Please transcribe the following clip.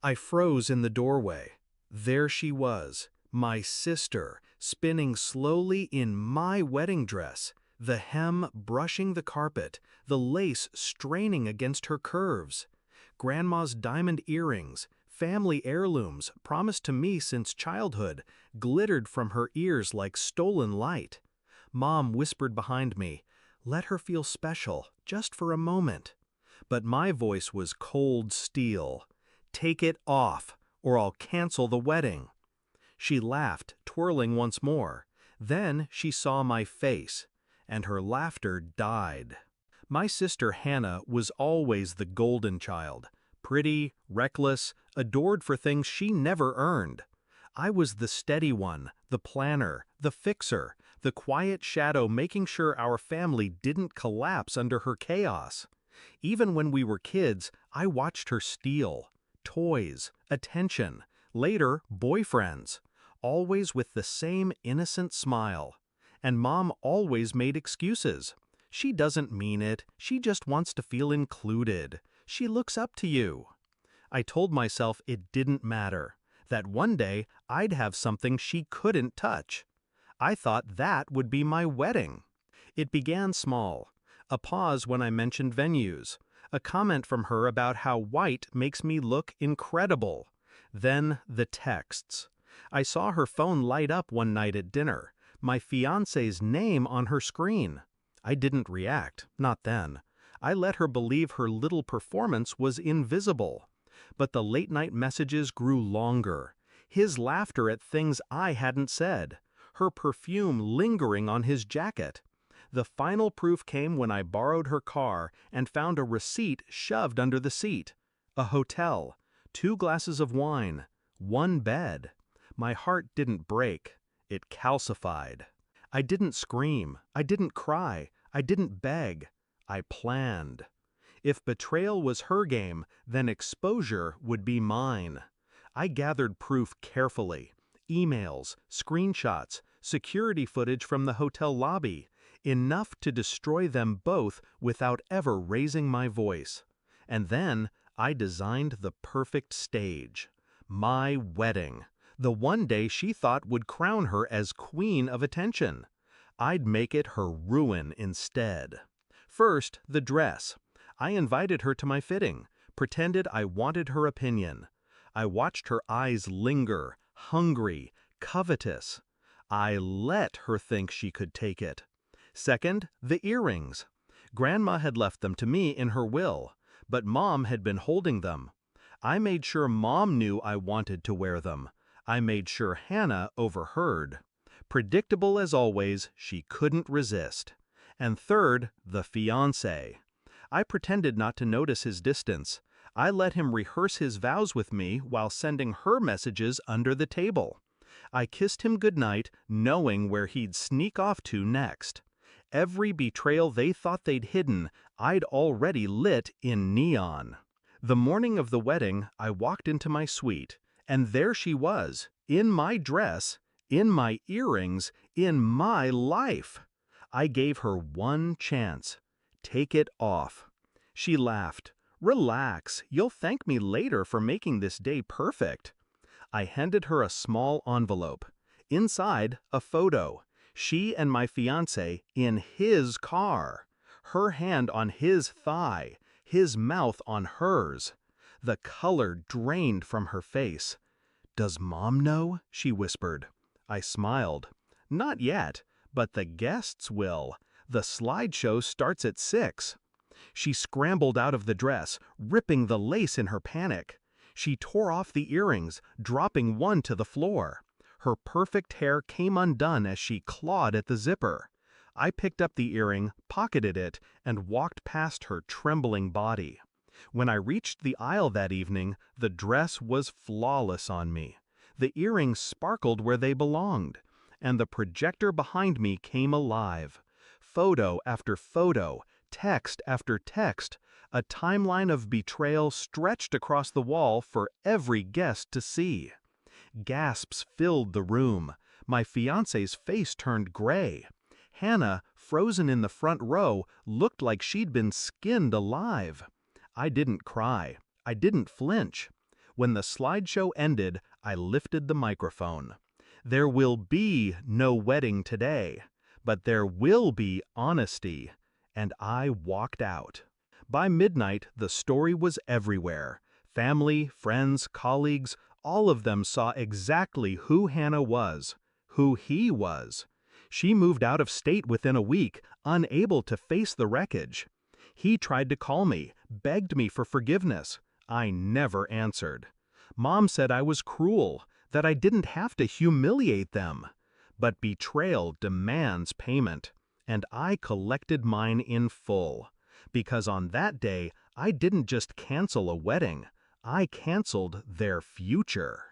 I froze in the doorway. There she was, my sister, spinning slowly in my wedding dress, the hem brushing the carpet, the lace straining against her curves. Grandma's diamond earrings, family heirlooms promised to me since childhood, glittered from her ears like stolen light. Mom whispered behind me, "Let her feel special, just for a moment." But my voice was cold steel. "Take it off, or I'll cancel the wedding." She laughed, twirling once more. Then she saw my face, and her laughter died. My sister Hannah was always the golden child, pretty, reckless, adored for things she never earned. I was the steady one, the planner, the fixer, the quiet shadow making sure our family didn't collapse under her chaos. Even when we were kids, I watched her steal. Toys, attention, later boyfriends, always with the same innocent smile. And Mom always made excuses. "She doesn't mean it, she just wants to feel included. She looks up to you." I told myself it didn't matter, that one day I'd have something she couldn't touch. I thought that would be my wedding. It began small. A pause when I mentioned venues. A comment from her about how white makes me look incredible. Then the texts. I saw her phone light up one night at dinner, my fiancé's name on her screen. I didn't react, not then. I let her believe her little performance was invisible. But the late-night messages grew longer. His laughter at things I hadn't said. Her perfume lingering on his jacket. The final proof came when I borrowed her car and found a receipt shoved under the seat. A hotel, 2 glasses of wine, 1 bed. My heart didn't break. It calcified. I didn't scream. I didn't cry. I didn't beg. I planned. If betrayal was her game, then exposure would be mine. I gathered proof carefully. Emails, screenshots, security footage from the hotel lobby. Enough to destroy them both without ever raising my voice. And then I designed the perfect stage. My wedding. The one day she thought would crown her as queen of attention. I'd make it her ruin instead. First, the dress. I invited her to my fitting, pretended I wanted her opinion. I watched her eyes linger, hungry, covetous. I let her think she could take it. Second, the earrings. Grandma had left them to me in her will, but Mom had been holding them. I made sure Mom knew I wanted to wear them. I made sure Hannah overheard. Predictable as always, she couldn't resist. And third, the fiancé. I pretended not to notice his distance. I let him rehearse his vows with me while sending her messages under the table. I kissed him goodnight, knowing where he'd sneak off to next. Every betrayal they thought they'd hidden, I'd already lit in neon. The morning of the wedding, I walked into my suite, and there she was, in my dress, in my earrings, in my life. I gave her one chance. Take it off. She laughed. "Relax, you'll thank me later for making this day perfect." I handed her a small envelope. Inside, a photo. She and my fiancé in his car. Her hand on his thigh, his mouth on hers. The color drained from her face. "Does Mom know?" she whispered. I smiled. "Not yet, but the guests will. The slideshow starts at 6. She scrambled out of the dress, ripping the lace in her panic. She tore off the earrings, dropping one to the floor. Her perfect hair came undone as she clawed at the zipper. I picked up the earring, pocketed it, and walked past her trembling body. When I reached the aisle that evening, the dress was flawless on me. The earrings sparkled where they belonged, and the projector behind me came alive. Photo after photo, text after text, a timeline of betrayal stretched across the wall for every guest to see. Gasps filled the room. My fiancé's face turned gray. Hannah, frozen in the front row, looked like she'd been skinned alive. I didn't cry. I didn't flinch. When the slideshow ended, I lifted the microphone. There will be no wedding today, but there will be honesty. And I walked out. By midnight, the story was everywhere. Family, friends, colleagues, all of them saw exactly who Hannah was, who he was. She moved out of state within a week, unable to face the wreckage. He tried to call me, begged me for forgiveness. I never answered. Mom said I was cruel, that I didn't have to humiliate them. But betrayal demands payment, and I collected mine in full. Because on that day, I didn't just cancel a wedding, I canceled their future.